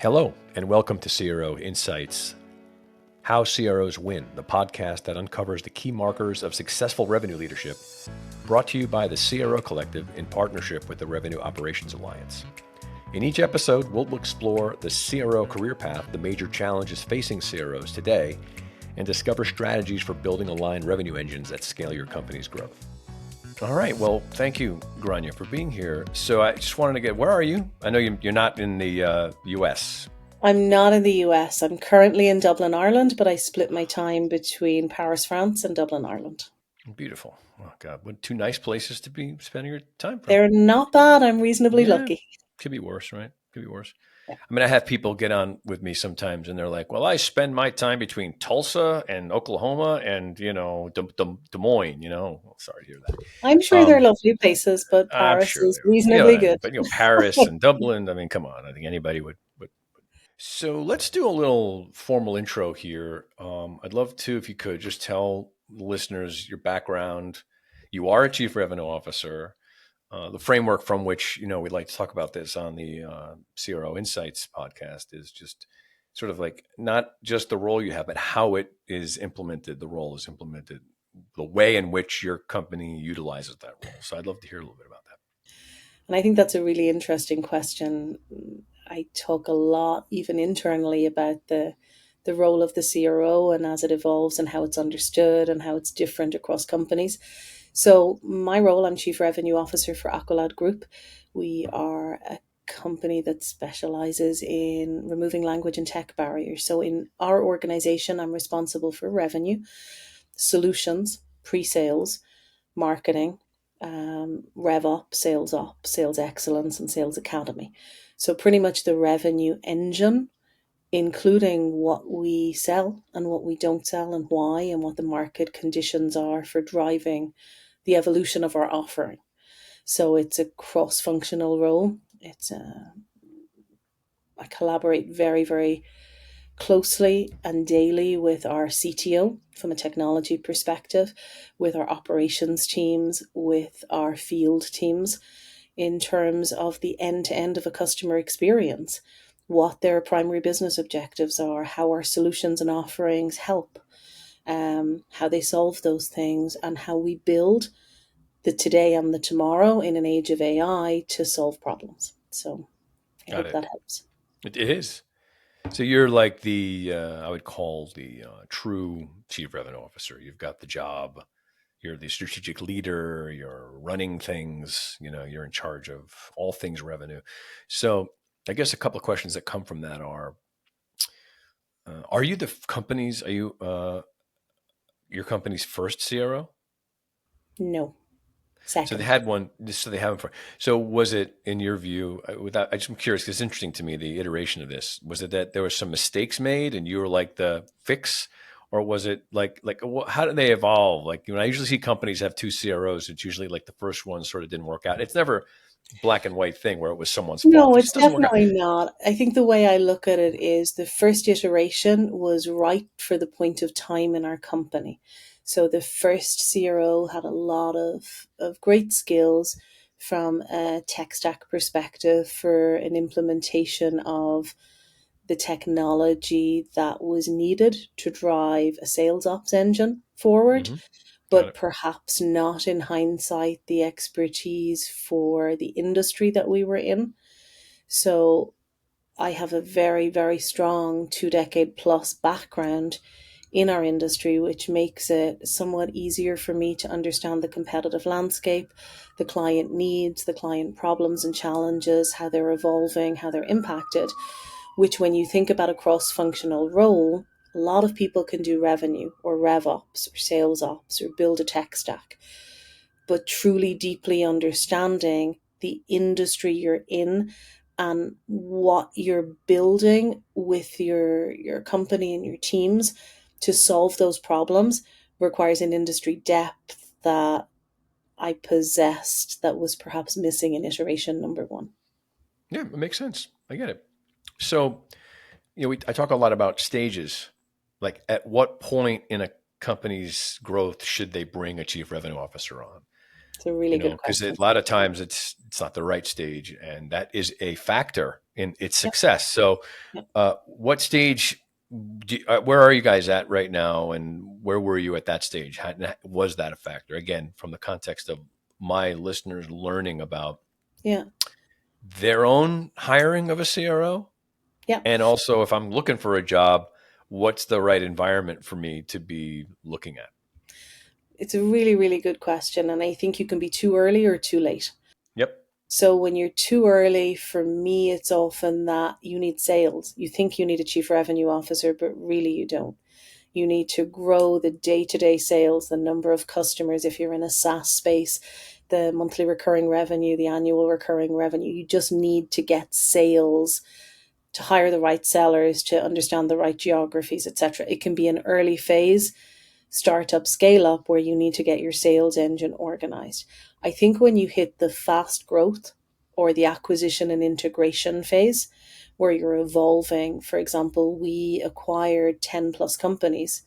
Hello, and welcome to CRO Insights, How CROs Win, the podcast that uncovers the key markers of successful revenue leadership, brought to you by the CRO Collective in partnership with the Revenue Operations Alliance. In each episode, we'll explore the CRO career path, the major challenges facing CROs today, and discover strategies for building aligned revenue engines that scale your company's growth. All right. Well, thank you, Grainne, for being here. So I just wanted to get, where are you? I know you're not in the U.S. I'm not in the US. I'm currently in Dublin, Ireland, but I split my time between Paris, France and Dublin, Ireland. Beautiful. Oh, God. What two nice places to be spending your time from. They're not bad. I'm reasonably lucky. Could be worse, right? Could be worse. Yeah. I mean, I have people get on with me sometimes and they're like, well, I spend my time between Tulsa and Oklahoma and, Des Moines, Well, sorry to hear that. I'm sure they're lovely places, but I'm Paris sure is they reasonably good. But, Paris and Dublin, I mean, come on. I think anybody would. So let's do a little formal intro here. I'd love to, if you could, just tell listeners your background. You are a chief revenue officer. The framework from which, we'd like to talk about this on the CRO Insights podcast is just sort of like not just the role you have, but how it is implemented, the role is implemented, the way in which your company utilizes that role. So I'd love to hear a little bit about that. And I think that's a really interesting question. I talk a lot, even internally, about the role of the CRO and as it evolves and how it's understood and how it's different across companies. So my role, I'm Chief Revenue Officer for Acolad Group. We are a company that specializes in removing language and tech barriers. So in our organization, I'm responsible for revenue, solutions, pre-sales, marketing, rev op, sales excellence, and sales academy. So pretty much the revenue engine, including what we sell and what we don't sell and why, and what the market conditions are for driving the evolution of our offering. So it's a cross-functional role. I collaborate very, very closely and daily with our CTO from a technology perspective, with our operations teams, with our field teams, in terms of the end-to-end of a customer experience, what their primary business objectives are, how our solutions and offerings help, how they solve those things, and how we build the today and the tomorrow in an age of AI to solve problems. So I hope that helps. It is. So you're like the, I would call the true chief revenue officer. You've got the job. You're the strategic leader. You're running things. You're in charge of all things revenue. So I guess a couple of questions that come from that are you the company's? Are you your company's first CRO? No. Second. So they had one. So they haven't. So was it, in your view? I just am curious because it's interesting to me the iteration of this. Was it that there were some mistakes made and you were like the fix, or was it like how did they evolve? Like when I usually see companies have two CROs, it's usually like the first one sort of didn't work out. It's never black and white thing where it was someone's fault. No, it's definitely not. I think the way I look at it is the first iteration was right for the point of time in our company. So the first CRO had a lot of great skills from a tech stack perspective for an implementation of the technology that was needed to drive a sales ops engine forward. Mm-hmm. But perhaps not, in hindsight, the expertise for the industry that we were in. So I have a very, very strong 2-decade plus background in our industry, which makes it somewhat easier for me to understand the competitive landscape, the client needs, the client problems and challenges, how they're evolving, how they're impacted, which when you think about a cross-functional role, a lot of people can do revenue or rev ops or sales ops or build a tech stack, but truly deeply understanding the industry you're in and what you're building with your company and your teams to solve those problems requires an industry depth that I possessed that was perhaps missing in iteration number one. Yeah, it makes sense. I get it. So, I talk a lot about stages. Like at what point in a company's growth should they bring a chief revenue officer on? It's a really good Because a question. lot of times it's not the right stage, and that is a factor in its Yep. success. So, Yep. what stage? Where are you guys at right now, and where were you at that stage? Was that a factor? Again, from the context of my listeners learning about Yeah. their own hiring of a CRO, Yeah. and also if I'm looking for a job, what's the right environment for me to be looking at? It's a really, really good question. And I think you can be too early or too late. Yep. So when you're too early, for me, it's often that you need sales. You think you need a chief revenue officer, but really you don't. You need to grow the day-to-day sales, the number of customers. If you're in a SaaS space, the monthly recurring revenue, the annual recurring revenue, you just need to get sales to hire the right sellers, to understand the right geographies, etc. It can be an early phase startup scale up where you need to get your sales engine organized. I think when you hit the fast growth or the acquisition and integration phase, where you're evolving, for example, we acquired 10 plus companies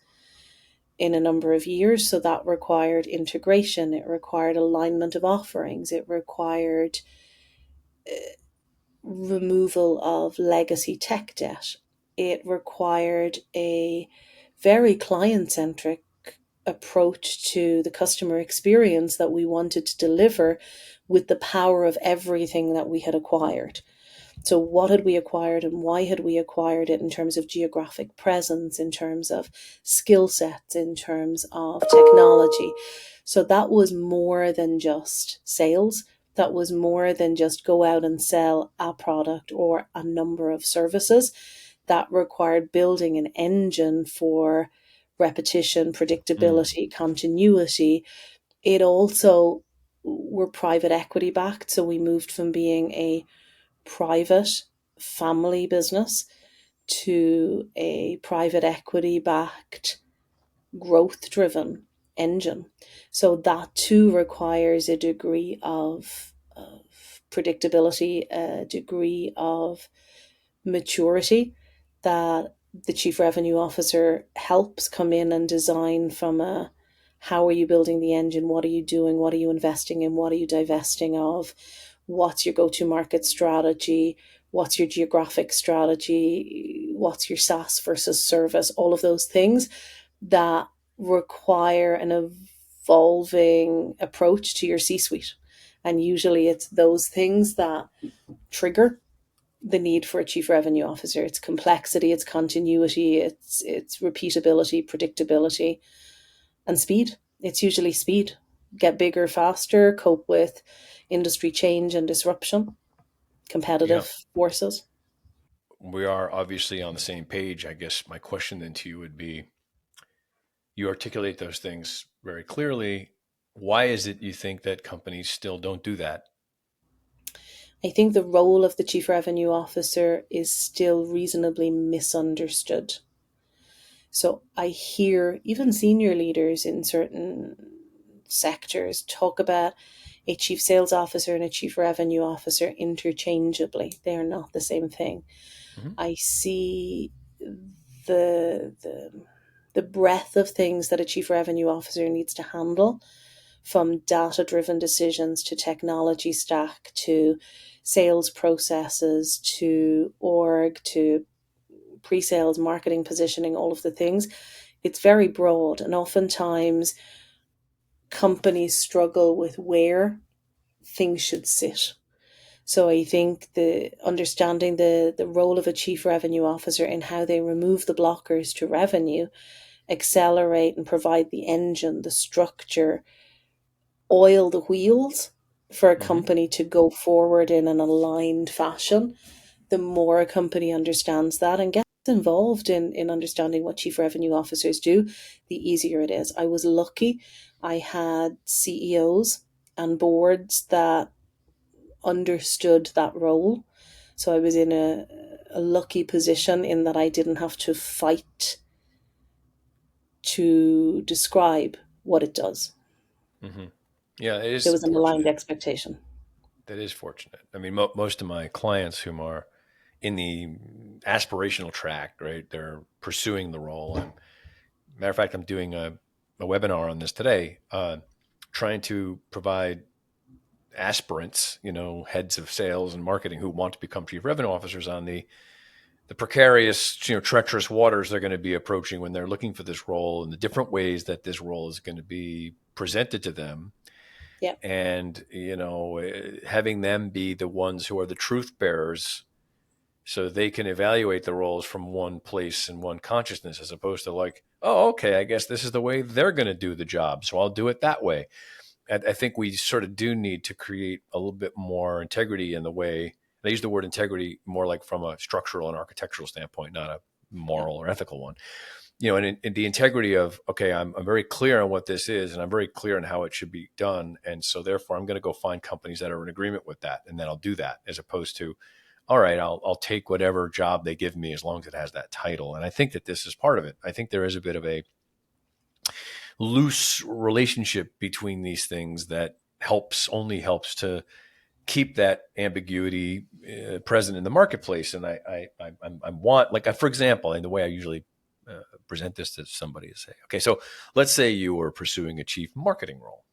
in a number of years. So that required integration, it required alignment of offerings, it required removal of legacy tech debt, it required a very client centric approach to the customer experience that we wanted to deliver with the power of everything that we had acquired. So, what had we acquired and why had we acquired it in terms of geographic presence, in terms of skill sets, in terms of technology? So, that was more than just sales. That was more than just go out and sell a product or a number of services. That required building an engine for repetition, Mm. predictability, continuity. It also were private equity backed. So we moved from being a private family business to a private equity backed, growth driven engine. So that too requires a degree of predictability, a degree of maturity that the chief revenue officer helps come in and design from a how are you building the engine? What are you doing? What are you investing in? What are you divesting of? What's your go to market strategy? What's your geographic strategy? What's your SaaS versus service? All of those things that require an evolving approach to your C suite. And usually it's those things that trigger the need for a chief revenue officer. It's complexity, it's continuity, it's repeatability, predictability, and speed. It's usually speed. Get bigger faster, cope with industry change and disruption, Yeah. competitive forces. We are obviously on the same page. I guess my question then to you would be, you articulate those things very clearly. Why is it you think that companies still don't do that? I think the role of the chief revenue officer is still reasonably misunderstood. So I hear even senior leaders in certain sectors talk about a chief sales officer and a chief revenue officer interchangeably. They are not the same thing. Hmm. I see the the the breadth of things that a chief revenue officer needs to handle, from data driven decisions to technology stack to sales processes to org to pre-sales, marketing, positioning, all of the things. It's very broad, and oftentimes companies struggle with where things should sit. So I think the understanding the role of a chief revenue officer in how they remove the blockers to revenue, accelerate and provide the engine, the structure, oil the wheels for a Hmm. company to go forward in an aligned fashion. The more a company understands that and gets involved in understanding what chief revenue officers do, the easier it is. I was lucky. I had CEOs and boards that understood that role. So I was in a lucky position in that I didn't have to fight to describe what it does. Hmm. Yeah, it There is was an aligned fortunate. expectation. That is fortunate. I mean, most of my clients whom are in the aspirational track, right? They're pursuing the role. And matter of fact, I'm doing a webinar on this today. trying to provide aspirants, heads of sales and marketing who want to become chief revenue officers on the precarious, treacherous waters they're going to be approaching when they're looking for this role, and the different ways that this role is going to be presented to them. Yeah. And, having them be the ones who are the truth bearers so they can evaluate the roles from one place and one consciousness, as opposed to like, oh, okay, I guess this is the way they're going to do the job, so I'll do it that way. I think we sort of do need to create a little bit more integrity in the way. I use the word integrity more like from a structural and architectural standpoint, not a moral or ethical one. And in the integrity of, okay, I'm very clear on what this is, and I'm very clear on how it should be done. And so therefore I'm going to go find companies that are in agreement with that. And then I'll do that, as opposed to, all right, I'll take whatever job they give me as long as it has that title. And I think that this is part of it. I think there is a bit of a loose relationship between these things that only helps to keep that ambiguity present in the marketplace. And I want, like, for example, and the way I usually present this to somebody is say, okay, so let's say you were pursuing a chief marketing role.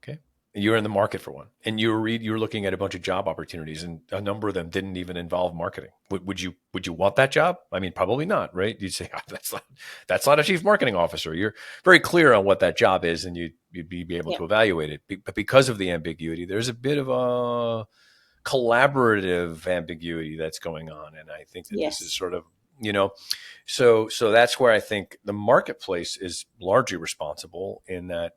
Okay. And you're in the market for one, and you're looking at a bunch of job opportunities, and a number of them didn't even involve marketing. Would you want that job? I mean, probably not, right? You'd say, oh, that's not a chief marketing officer. You're very clear on what that job is, and you'd be able to evaluate it. But because of the ambiguity, there's a bit of a collaborative ambiguity that's going on, and I think that this is sort of, so that's where I think the marketplace is largely responsible in that.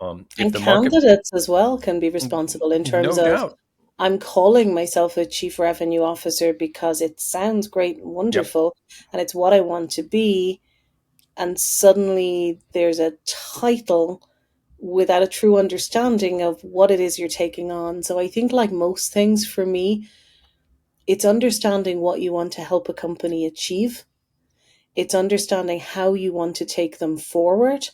And candidates as well can be responsible in terms of, doubt. I'm calling myself a chief revenue officer because it sounds great and wonderful, and it's what I want to be. And suddenly there's a title without a true understanding of what it is you're taking on. So I think, like most things for me, it's understanding what you want to help a company achieve. It's understanding how you want to take them forward,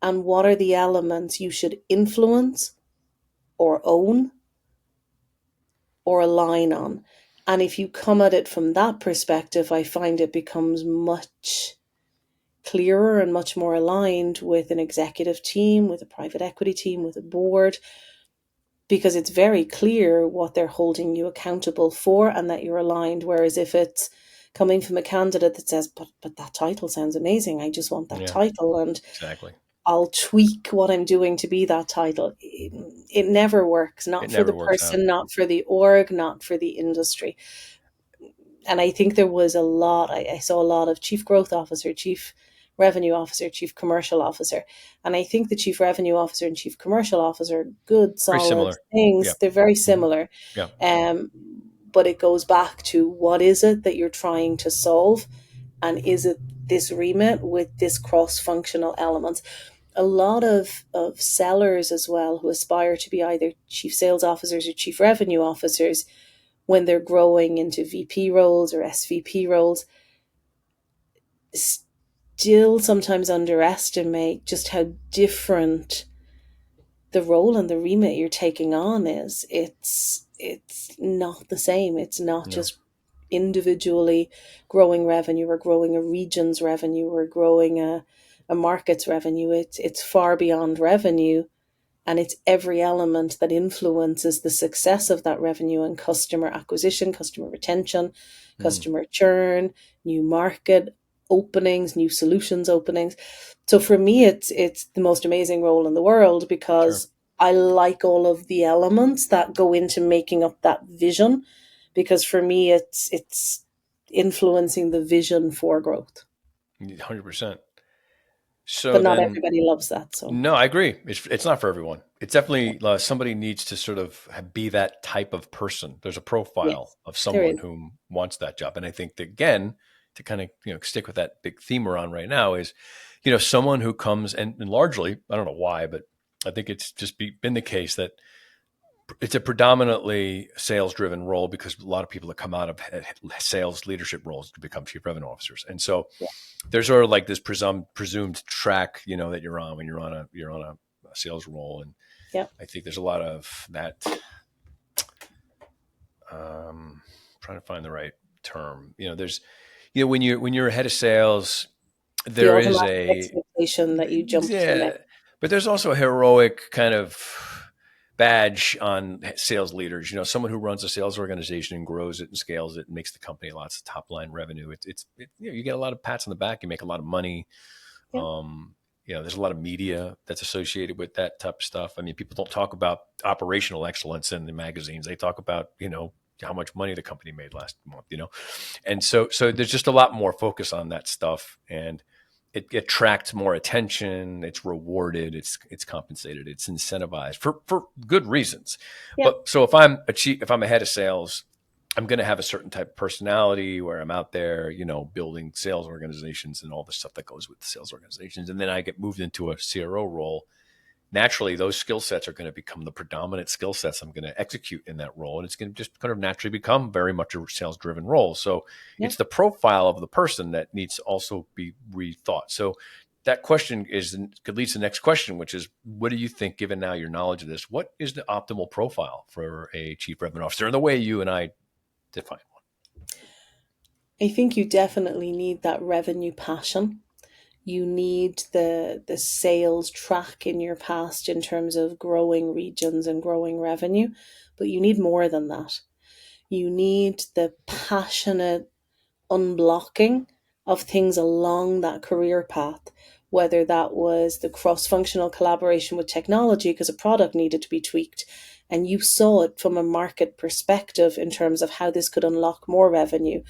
and what are the elements you should influence or own or align on. And if you come at it from that perspective, I find it becomes much clearer and much more aligned with an executive team, with a private equity team, with a board, because it's very clear what they're holding you accountable for and that you're aligned. Whereas if it's coming from a candidate that says, but that title sounds amazing, I just want that title, and exactly, I'll tweak what I'm doing to be that title. It never works, not for the person, not for the org, not for the industry. And I think there was a lot, I saw a lot of chief growth officer, chief revenue officer, chief commercial officer. And I think the chief revenue officer and chief commercial officer are good, solid things. Yeah. They're very similar. Yeah. But it goes back to, what is it that you're trying to solve? And is it this remit with this cross-functional elements? A lot of sellers as well, who aspire to be either chief sales officers or chief revenue officers, when they're growing into VP roles or SVP roles, still sometimes underestimate just how different the role and the remit you're taking on is. It's not the same. It's not just individually growing revenue or growing a region's revenue or growing a market's revenue. It's far beyond revenue, and it's every element that influences the success of that revenue, and customer acquisition, customer retention, customer churn, new market openings, new solutions openings. So for me, it's the most amazing role in the world, because I like all of the elements that go into making up that vision, because for me, it's influencing the vision for growth. 100%. So, but not everybody loves that. So no, I agree. It's not for everyone. It's definitely somebody needs to sort of be that type of person. There's a profile of someone who wants that job, and I think that, again, to kind of stick with that big theme we're on right now, is someone who comes and largely, I don't know why, but I think it's just been the case that it's a predominantly sales-driven role, because a lot of people that come out of sales leadership roles to become chief revenue officers, and so there's sort of like this presumed track, that you're on when you're on a sales role, and I think there's a lot of that. Trying to find the right term. There's, when you're a head of sales, there is a expectation that you jump to the next. But there's also a heroic kind of badge on sales leaders. Someone who runs a sales organization and grows it and scales it and makes the company lots of top line revenue. You get a lot of pats on the back. You make a lot of money. Yeah. There's a lot of media that's associated with that type of stuff. I mean, people don't talk about operational excellence in the magazines. They talk about, how much money the company made last month, And so there's just a lot more focus on that stuff, and it attracts more attention. It's rewarded. It's compensated. It's incentivized for good reasons. Yeah. But so if I'm a head of sales, I'm going to have a certain type of personality where I'm out there, building sales organizations and all the stuff that goes with the sales organizations. And then I get moved into a CRO role. Naturally, those skill sets are going to become the predominant skill sets I'm going to execute in that role. And it's going to just kind of naturally become very much a sales driven role. So Yeah. it's the profile of the person that needs to also be rethought. So that question could lead to the next question, which is, what do you think, given now your knowledge of this, what is the optimal profile for a chief revenue officer in the way you and I define one? I think you definitely need that revenue passion. You need the sales track in your past in terms of growing regions and growing revenue, but you need more than that. You need the passionate unblocking of things along that career path, whether that was the cross-functional collaboration with technology because a product needed to be tweaked and you saw it from a market perspective in terms of how this could unlock more revenue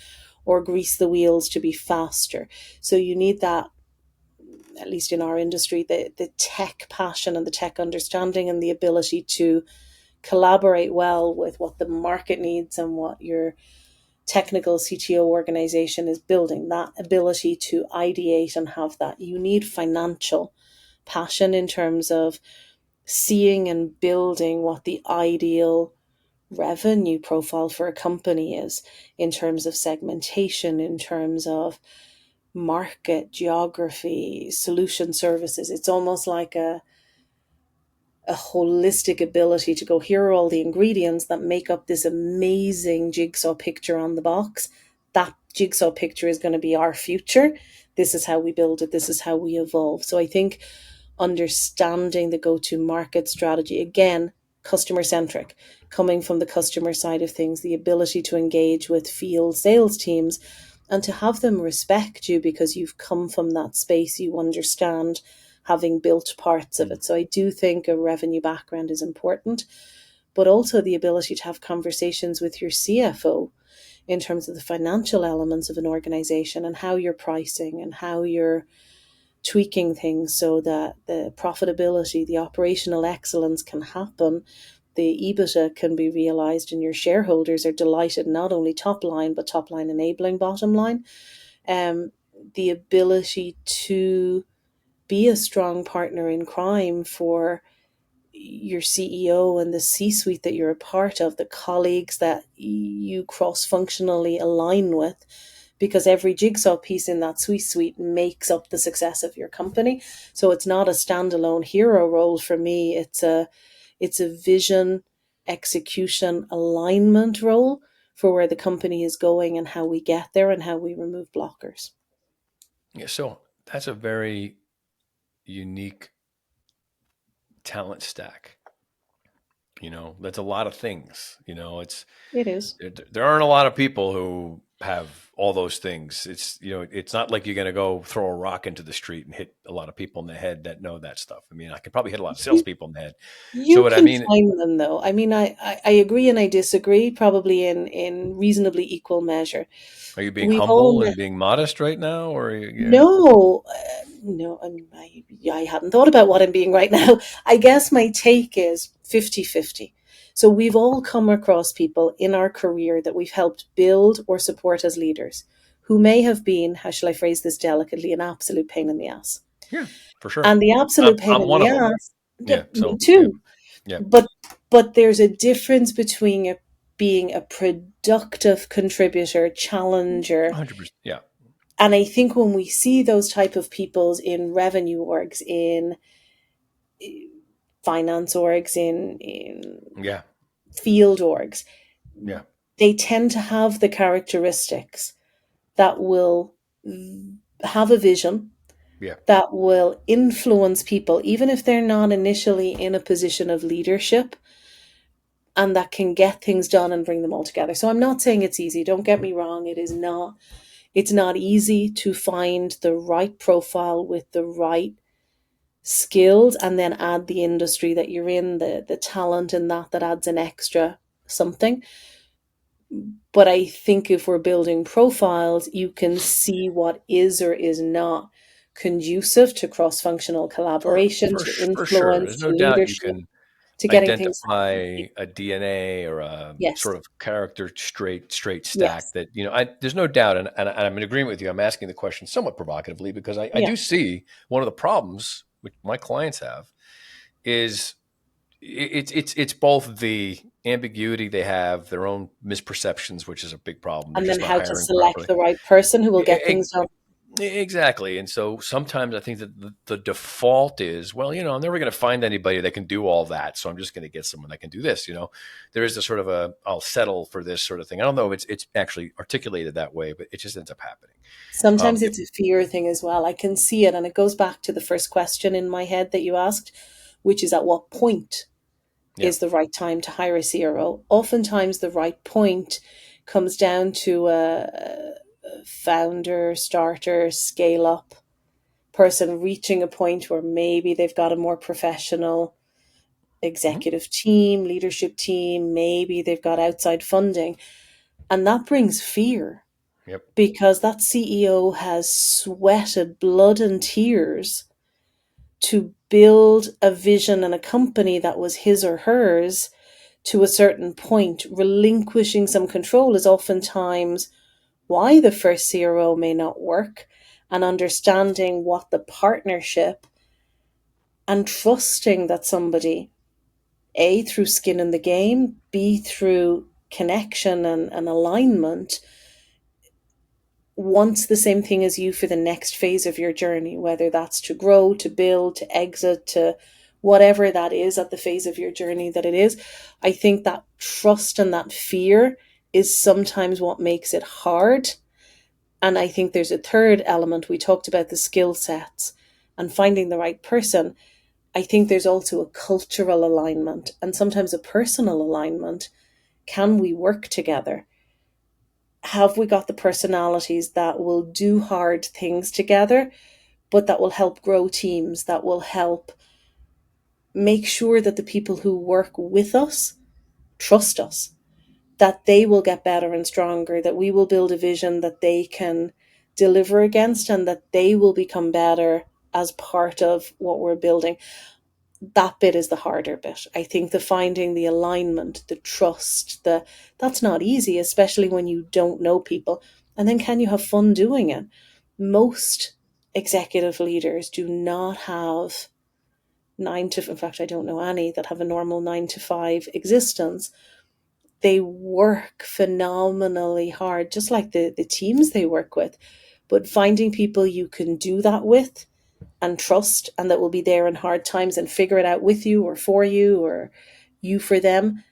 or grease the wheels to be faster. So you need that, at least in our industry, the tech passion and the tech understanding and the ability to collaborate well with what the market needs and what your technical CTO organization is building, that ability to ideate and have that. You need financial passion in terms of seeing and building what the ideal revenue profile for a company is in terms of segmentation, in terms of market, geography, solution services. It's almost like a holistic ability to go, here are all the ingredients that make up this amazing jigsaw picture on the box. That jigsaw picture is going to be our future. This is how we build it. This is how we evolve. So I think understanding the go-to-market strategy, again, customer-centric, coming from the customer side of things, the ability to engage with field sales teams and to have them respect you because you've come from that space, you understand, having built parts of it. So I do think a revenue background is important, but also the ability to have conversations with your CFO in terms of the financial elements of an organization and how you're pricing and how you're tweaking things so that the profitability, the operational excellence can happen, the EBITDA can be realized, and your shareholders are delighted, not only top line, but top line enabling bottom line. The ability to be a strong partner in crime for your CEO and the C-suite that you're a part of, the colleagues that you cross-functionally align with, because every jigsaw piece in that C-suite makes up the success of your company. So it's not a standalone hero role for me. It's a vision, execution, alignment role for where the company is going and how we get there and how we remove blockers. Yeah, so that's a very unique talent stack. That's a lot of things. It is. There aren't a lot of people who have all those things. It's not like you're going to go throw a rock into the street and hit a lot of people in the head that know that stuff. I mean, I could probably hit a lot of salespeople in the head. You can find them though. I mean, I agree and I disagree, probably in reasonably equal measure. Are you being We've humble all and being modest right now, or no, no, I hadn't thought about what I'm being right now. I guess my take is 50-50. So we've all come across people in our career that we've helped build or support as leaders who may have been, how shall I phrase this delicately, an absolute pain in the ass. Yeah, for sure. And the absolute pain I'm in one the of them. ass, Yeah. me So too. yeah. But there's a difference between being a productive contributor, challenger. 100%. Yeah. And I think when we see those type of peoples in revenue orgs, in finance orgs, in Yeah. field orgs, Yeah. they tend to have the characteristics that will have a vision, Yeah. that will influence people, even if they're not initially in a position of leadership, and that can get things done and bring them all together. So I'm not saying it's easy. Don't get me wrong. It is not. It's not easy to find the right profile with the right skills and then add the industry that you're in, the talent in that adds an extra something. But I think if we're building profiles, you can see what is or is not conducive to cross-functional collaboration, to For sure. influence, There's to no doubt you leadership, can to getting things happening. identify a DNA or a Yes, sort of character straight stack yes, that, there's no doubt. And I'm in agreement with you. I'm asking the question somewhat provocatively because I yeah. do see one of the problems which my clients have is it's both the ambiguity they have, their own misperceptions, which is a big problem. They're And then just not how to hiring select properly. the right person who will get E- things done. Exactly. And so sometimes I think that the default is, well, I'm never going to find anybody that can do all that. So I'm just going to get someone that can do this. There is a sort of I'll settle for this sort of thing. I don't know if it's actually articulated that way, but it just ends up happening. Sometimes Yep. it's a fear thing as well. I can see it, and it goes back to the first question in my head that you asked, which is at what point Yeah. is the right time to hire a CRO? Oftentimes, the right point comes down to a founder, starter, scale up person reaching a point where maybe they've got a more professional Hmm. executive team, leadership team, maybe they've got outside funding. And that brings fear Yep. because that CEO has sweated blood and tears to build a vision and a company that was his or hers to a certain point. Relinquishing some control is oftentimes why the first CRO may not work, and understanding what the partnership and trusting that somebody, A, through skin in the game, B, through connection and alignment, wants the same thing as you for the next phase of your journey, whether that's to grow, to build, to exit, to whatever that is at the phase of your journey that it is. I think that trust and that fear is sometimes what makes it hard. And I think there's a third element. We talked about the skill sets and finding the right person. I think there's also a cultural alignment and sometimes a personal alignment. Can we work together? Have we got the personalities that will do hard things together, but that will help grow teams, that will help make sure that the people who work with us trust us, that they will get better and stronger, that we will build a vision that they can deliver against, and that they will become better as part of what we're building. That bit is the harder bit. I think the finding the alignment, the trust, that's not easy, especially when you don't know people. And then can you have fun doing it? Most executive leaders do not have in fact, I don't know any that have a normal 9 to 5 existence. They work phenomenally hard, just like the teams they work with. But finding people you can do that with and trust and that will be there in hard times and figure it out with you or for you or you for them,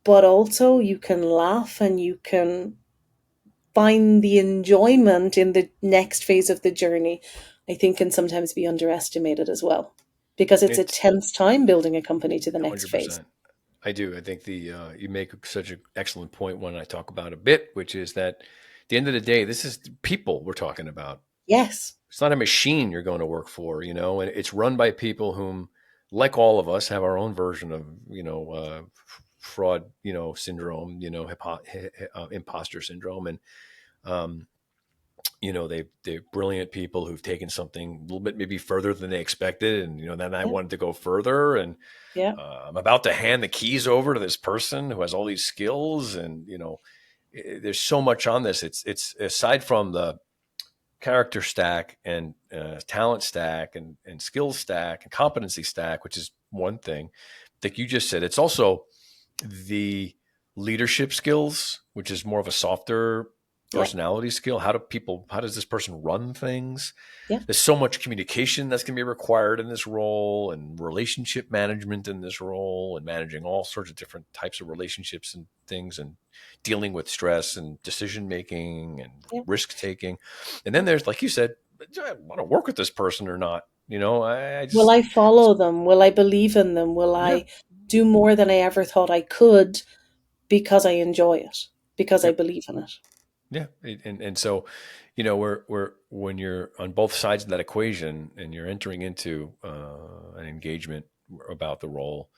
but also you can laugh and you can find the enjoyment in the next phase of the journey, I think can sometimes be underestimated as well, because it's a It's tense time building a company to the next phase. 100%. I do. I think you make such an excellent point when I talk about a bit, which is that at the end of the day, this is people we're talking about. Yes. It's not a machine you're going to work for, and it's run by people whom, like all of us, have our own version of, fraud, syndrome, imposter syndrome. And, um, they're brilliant people who've taken something a little bit maybe further than they expected. And, then I Yeah. wanted to go further. And Yeah. I'm about to hand the keys over to this person who has all these skills. And, there's so much on this. It's aside from the character stack and talent stack and skills stack and competency stack, which is one thing. Like you just said, it's also the leadership skills, which is more of a softer Yeah. personality skill. How does this person run things? Yeah. There's so much communication that's going to be required in this role, and relationship management in this role, and managing all sorts of different types of relationships and things, and dealing with stress and decision making and Yeah. risk taking. And then there's, like you said, do I want to work with this person or not? I Will just, I follow them? Will I believe in them? Will yeah, I do more than I ever thought I could because I enjoy it, because I yep, believe in it? yeah. And so, we're when you're on both sides of that equation and you're entering into an engagement about the role,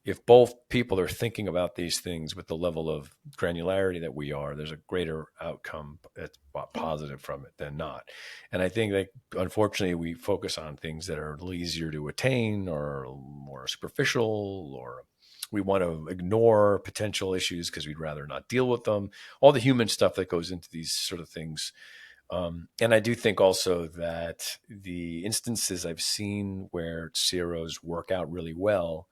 if both people are thinking about these things with the level of granularity that we are, there's a greater outcome that's positive from it than not. And I think that unfortunately we focus on things that are a little easier to attain or more superficial, or we want to ignore potential issues because we'd rather not deal with them. All the human stuff that goes into these sort of things. And I do think also that the instances I've seen where CROs work out really well,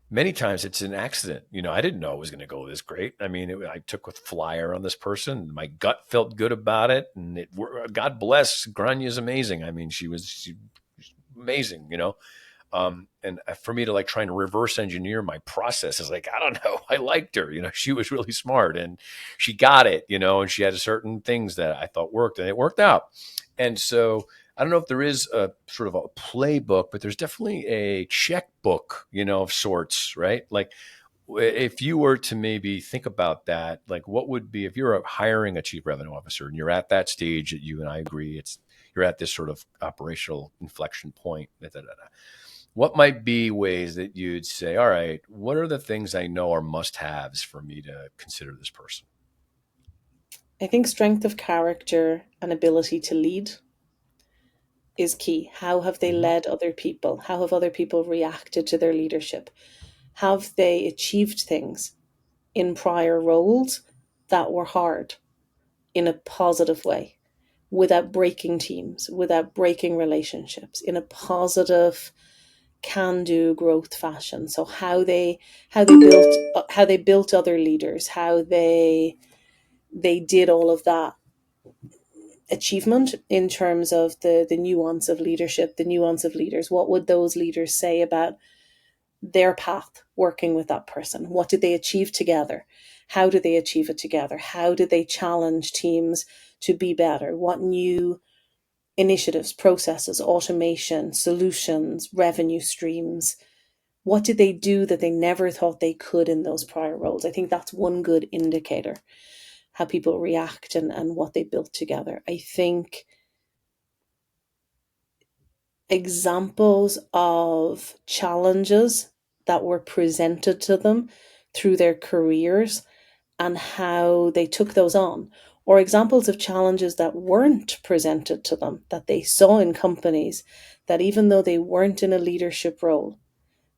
many times it's an accident. I didn't know it was going to go this great. I mean, I took a flyer on this person. My gut felt good about it, and God bless Grainne is amazing. I mean, she was amazing. And for me to like trying to reverse engineer my process is like, I don't know. I liked her. She was really smart and she got it. And she had certain things that I thought worked, and it worked out. And so I don't know if there is a sort of a playbook, but there's definitely a checkbook, of sorts, right? Like if you were to maybe think about that, like what would be if you're hiring a chief revenue officer and you're at that stage that you and I agree you're at this sort of operational inflection point. Da, da, da, da. What might be ways that you'd say, all right, what are the things I know are must haves for me to consider this person? I think strength of character and ability to lead is key. How have they Mm-hmm. led other people? How have other people reacted to their leadership? Have they achieved things in prior roles that were hard in a positive way, without breaking teams, without breaking relationships, in a positive can do growth fashion? So how they built other leaders, how they did all of that achievement in terms of the nuance of leadership, the nuance of leaders. What would those leaders say about their path working with that person? What did they achieve together? How did they achieve it together? How did they challenge teams to be better? What new initiatives, processes, automation, solutions, revenue streams? What did they do that they never thought they could in those prior roles? I think that's one good indicator, how people react and what they built together. I think examples of challenges that were presented to them through their careers and how they took those on, or examples of challenges that weren't presented to them that they saw in companies, that even though they weren't in a leadership role,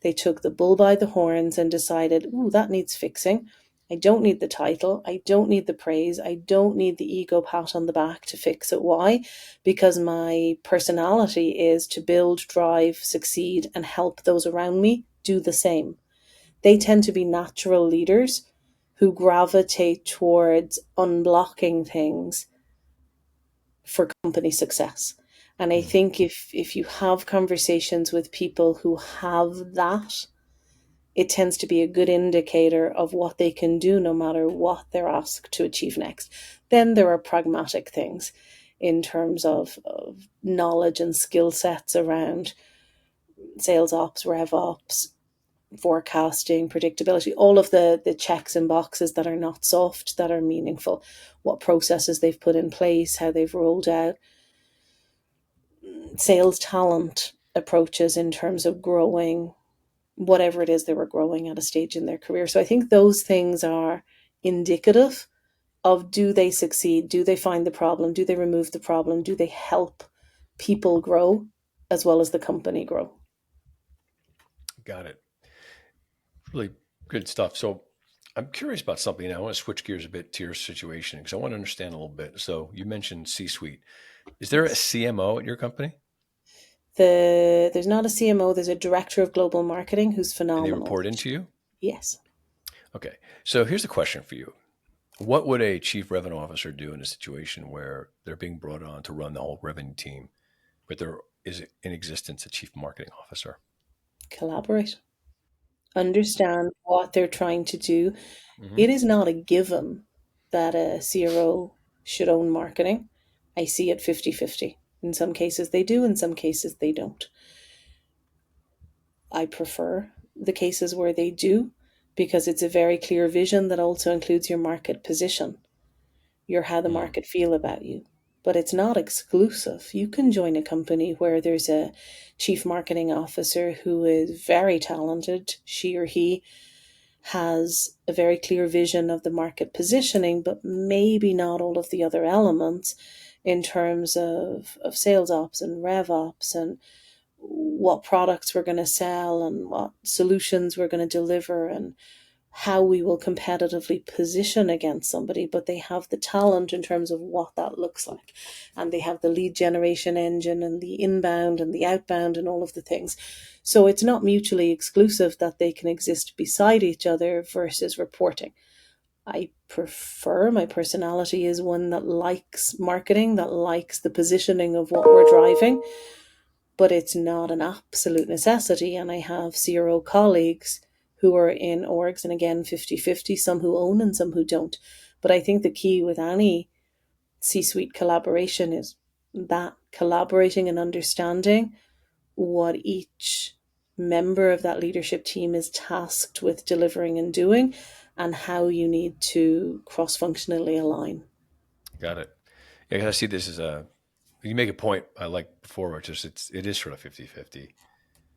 they took the bull by the horns and decided, ooh, that needs fixing. I don't need the title. I don't need the praise. I don't need the ego pat on the back to fix it. Why? Because my personality is to build, drive, succeed, and help those around me do the same. They tend to be natural leaders who gravitate towards unblocking things for company success. And I Mm-hmm. think if you have conversations with people who have that, it tends to be a good indicator of what they can do no matter what they're asked to achieve next. Then there are pragmatic things in terms of knowledge and skill sets around sales ops, rev ops, forecasting, predictability, all of the checks and boxes that are not soft, that are meaningful, what processes they've put in place, how they've rolled out sales talent approaches in terms of growing whatever it is they were growing at a stage in their career. So I think those things are indicative of, do they succeed? Do they find the problem? Do they remove the problem? Do they help people grow as well as the company grow? Got it. Really good stuff. So I'm curious about something. I want to switch gears a bit to your situation because I want to understand a little bit. So you mentioned C-suite. Is there a Yes. CMO at your company, There's not a CMO, there's a director of global marketing who's and they phenomenal. report into you? Yes. Okay. So here's a question for you. What would a chief revenue officer do in a situation where they're being brought on to run the whole revenue team, but there is in existence a chief marketing officer? Collaborate. Understand what they're trying to do. Hmm. It is not a given that a CRO should own marketing. I see it 50-50. In some cases they do, in some cases they don't. I prefer the cases where they do, because it's a very clear vision that also includes your market position, your how the Mm, market feel about you. But it's not exclusive. You can join a company where there's a chief marketing officer who is very talented. She or he has a very clear vision of the market positioning, but maybe not all of the other elements in terms of sales ops and rev ops and what products we're going to sell and what solutions we're going to deliver and how we will competitively position against somebody, but they have the talent in terms of what that looks like. And they have the lead generation engine and the inbound and the outbound and all of the things. So it's not mutually exclusive that they can exist beside each other versus reporting. I prefer, my personality is one that likes marketing, that likes the positioning of what we're driving, but it's not an absolute necessity. And I have CRO colleagues who are in orgs, and again, 50-50, some who own and some who don't. But I think the key with any C-suite collaboration is that collaborating and understanding what each member of that leadership team is tasked with delivering and doing, and how you need to cross-functionally align. got it. Yeah, 'cause I see this as you make a point I like before, which is it is sort of 50-50.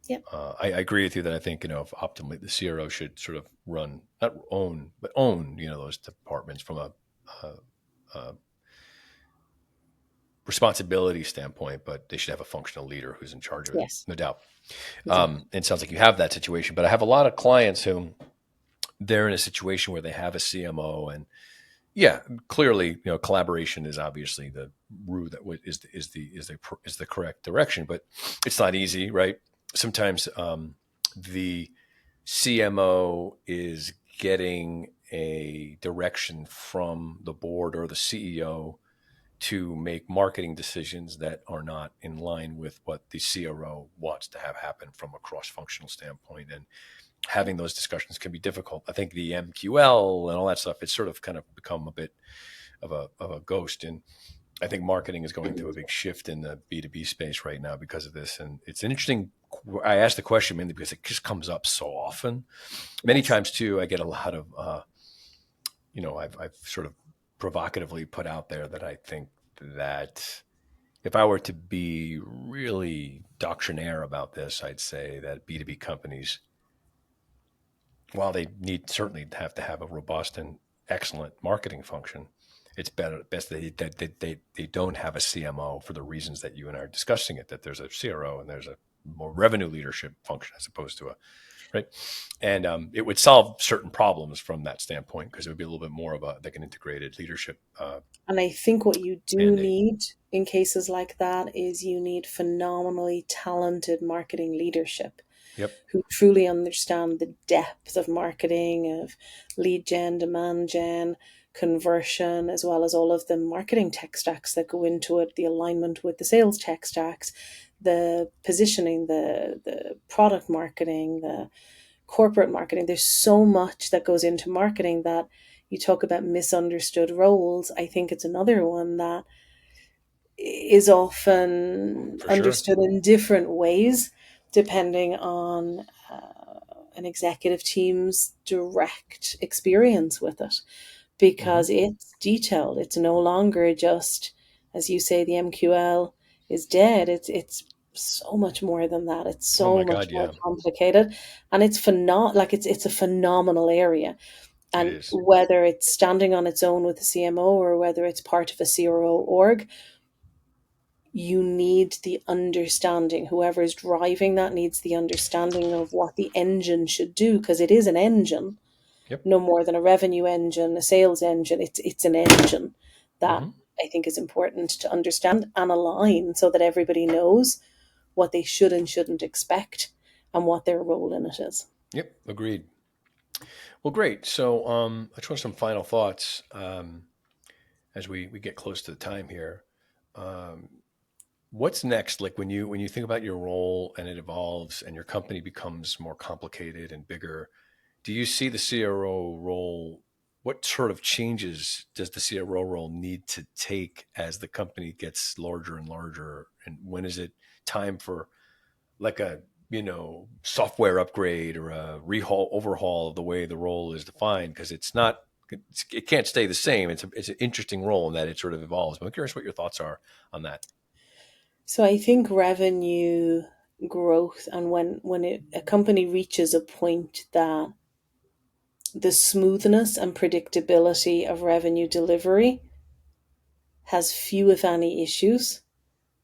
Yep. I agree with you that I think, if optimally the CRO should sort of run, not own, but own, those departments from a responsibility standpoint, but they should have a functional leader who's in charge of it, Yes. no doubt. Exactly. And it sounds like you have that situation, but I have a lot of clients who they're in a situation where they have a CMO, and yeah, clearly, collaboration is obviously the route that is the correct direction, but it's not easy, right? Sometimes the CMO is getting a direction from the board or the CEO to make marketing decisions that are not in line with what the CRO wants to have happen from a cross-functional standpoint. And having those discussions can be difficult. I think the MQL and all that stuff, it's sort of kind of become a bit of a ghost. And I think marketing is going through a big shift in the B2B space right now because of this. And it's an interesting, I asked the question mainly because it just comes up so often. Many Yes. times too, I get a lot of, I've sort of provocatively put out there that I think that if I were to be really doctrinaire about this, I'd say that B2B companies, while they certainly have to have a robust and excellent marketing function, it's best that they don't have a CMO for the reasons that you and I are discussing it, that there's a CRO and there's a more revenue leadership function as opposed to a, right. And it would solve certain problems from that standpoint because it would be a little bit more of like an integrated leadership And I think what you do mandate. need in cases like that is you need phenomenally talented marketing leadership Yep. who truly understand the depth of marketing, of lead gen, demand gen, conversion, as well as all of the marketing tech stacks that go into it, the alignment with the sales tech stacks, the positioning, the product marketing, the corporate marketing. There's so much that goes into marketing that you talk about misunderstood roles. I think it's another one that is often For sure. understood in different ways depending on an executive team's direct experience with it, Hmm. because it's detailed. It's no longer just, as you say, the MQL is dead. It's so much more than that. It's Oh so my much God. more Yeah, complicated, and it's a phenomenal area. it And is. whether it's standing on its own with a CMO or whether it's part of a CRO org, you need the understanding. Whoever is driving that needs the understanding of what the engine should do, because it is an engine, Yep. no more than a revenue engine, a sales engine. It's an engine that Hmm. I think is important to understand and align so that everybody knows what they should and shouldn't expect and what their role in it is. Yep. Agreed. Well, great. So I just want some final thoughts as we get close to the time here. Um, what's next? Like when you think about your role and it evolves and your company becomes more complicated and bigger, do you see the CRO role? what sort of changes does the CRO role need to take as the company gets larger and larger? And when is it time for like a, software upgrade or a overhaul of the way the role is defined? Because it can't stay the same. It's an interesting role in that it sort of evolves. But I'm curious what your thoughts are on that. So I think revenue growth, and a company reaches a point that the smoothness and predictability of revenue delivery has few, if any, issues,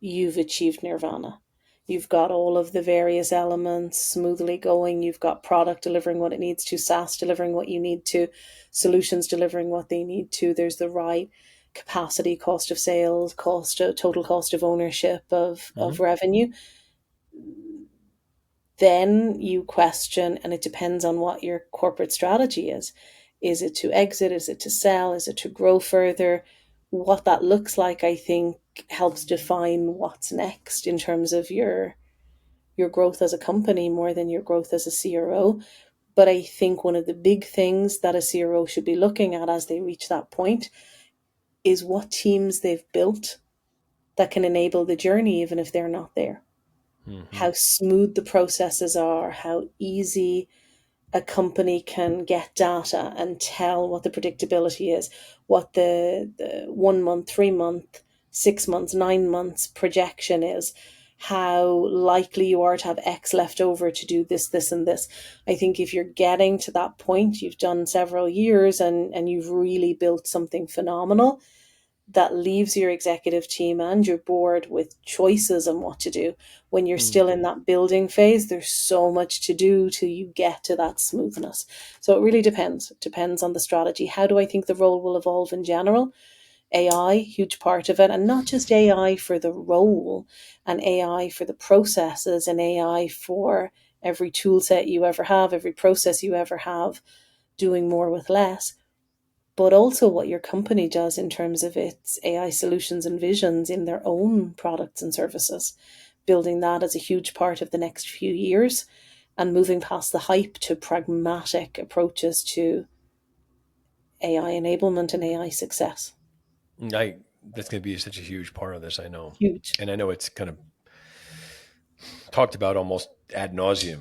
you've achieved nirvana. You've got all of the various elements smoothly going. You've got product delivering what it needs to, SaaS delivering what you need to, solutions delivering what they need to. There's the right capacity, cost of sales, total cost of ownership of revenue. Then you question, and it depends on what your corporate strategy is. Is it to exit? Is it to sell? Is it to grow further? What that looks like, I think, helps define what's next in terms of your growth as a company more than your growth as a CRO. But I think one of the big things that a CRO should be looking at as they reach that point is what teams they've built that can enable the journey, even if they're not there. How smooth the processes are, how easy a company can get data and tell what the predictability is, what the 1 month, 3 month, 6 months, 9 months projection is, how likely you are to have X left over to do this, this, and this. I think if you're getting to that point, you've done several years and you've really built something phenomenal that leaves your executive team and your board with choices on what to do. When you're still in that building phase, there's so much to do till you get to that smoothness. So it really depends. It depends on the strategy. How do I think the role will evolve in general? AI, huge part of it, and not just AI for the role and AI for the processes and AI for every tool set you ever have, every process you ever have, doing more with less, but also what your company does in terms of its AI solutions and visions in their own products and services, building that as a huge part of the next few years and moving past the hype to pragmatic approaches to AI enablement and AI success. That's going to be such a huge part of this, I know. Huge. And I know it's kind of talked about almost ad nauseum,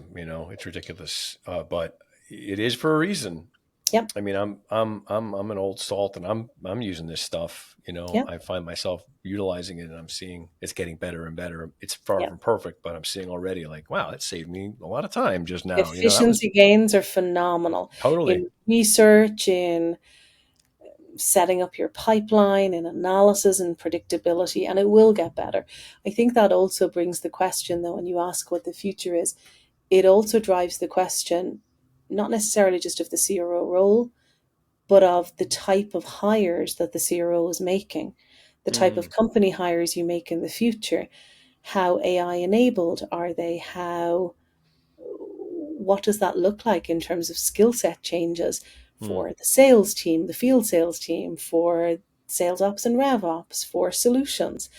it's ridiculous. But it is for a reason. Yep. I mean, I'm an old salt, and I'm using this stuff. Yep. I find myself utilizing it, and I'm seeing it's getting better and better. It's far Yep. from perfect, but I'm seeing already like, wow, it saved me a lot of time just now. Efficiency gains are phenomenal Totally. in research, in setting up your pipeline, in analysis and predictability, and it will get better. I think that also brings the question, though, when you ask what the future is, it also drives the question, not necessarily just of the CRO role, but of the type of hires that the CRO is making, the type of company hires you make in the future. How AI enabled are they? What does that look like in terms of skill set changes for the sales team, the field sales team, for sales ops and rev ops, for solutions?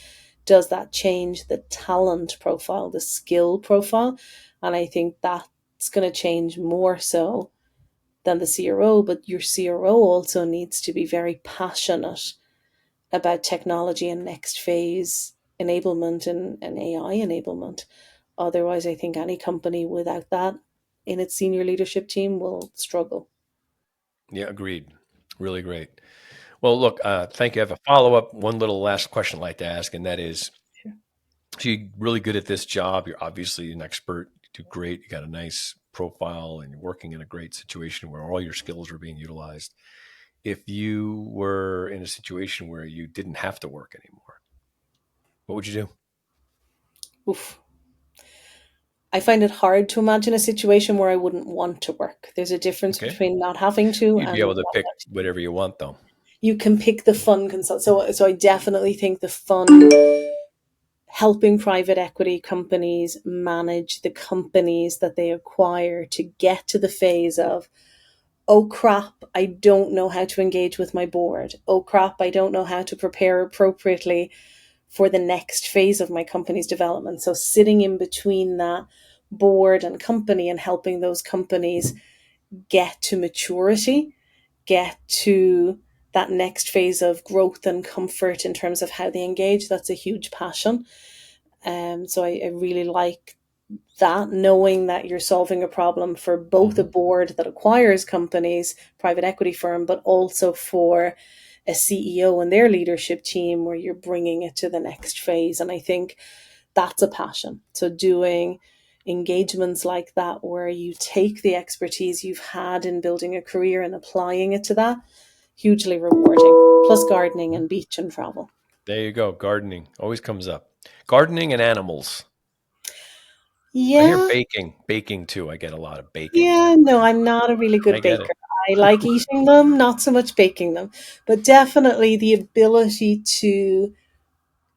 Does that change the talent profile, the skill profile? And I think that's going to change more so than the CRO, but your CRO also needs to be very passionate about technology and next phase enablement and AI enablement. Otherwise, I think any company without that in its senior leadership team will struggle. Yeah, agreed. Really great. Well, look, thank you. I have a follow up, one little last question I'd like to ask, and that is, Sure. so you're really good at this job. You're obviously an expert. You do great. You got a nice profile, and you're working in a great situation where all your skills are being utilized. If you were in a situation where you didn't have to work anymore, what would you do? Oof. I find it hard to imagine a situation where I wouldn't want to work. There's a difference Okay. between not having to You'd be and able to pick whatever you want, though. you can pick the fun consult. So I definitely think the fun, helping private equity companies manage the companies that they acquire to get to the phase of, oh crap, I don't know how to engage with my board. Oh crap, I don't know how to prepare appropriately for the next phase of my company's development. So sitting in between that board and company and helping those companies get to maturity get to that next phase of growth and comfort in terms of how they engage. That's a huge passion. So I really like that, knowing that you're solving a problem for both a board that acquires companies, private equity firm, but also for a CEO and their leadership team, where you're bringing it to the next phase. And I think that's a passion. So doing engagements like that, where you take the expertise you've had in building a career and applying it to that, hugely rewarding. Plus gardening and beach and travel. There you go. Gardening always comes up. Gardening and animals. I hear Yeah. baking too. I get a lot of baking. Yeah, no, I'm not a really I good get baker. it. I like eating them, not so much baking them. But definitely the ability to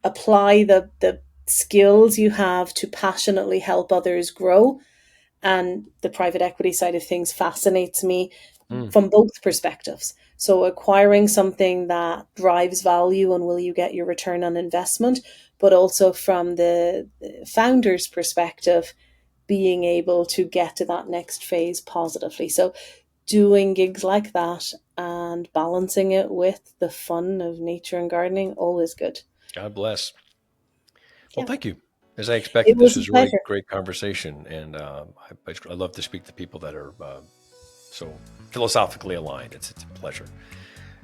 apply the skills you have to passionately help others grow. And the private equity side of things fascinates me Mm. from both perspectives. So acquiring something that drives value and will you get your return on investment, but also from the founder's perspective, being able to get to that next phase positively. So doing gigs like that and balancing it with the fun of nature and gardening, always good. God bless. Well, Yeah, thank you. As I it expected, this was a was a really pleasure. great conversation, and I love to speak to people that are so philosophically aligned. It's a pleasure.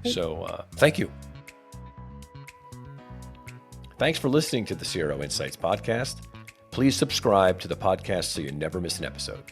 So thank you. Thanks for listening to the CRO Insights podcast. Please subscribe to the podcast so you never miss an episode.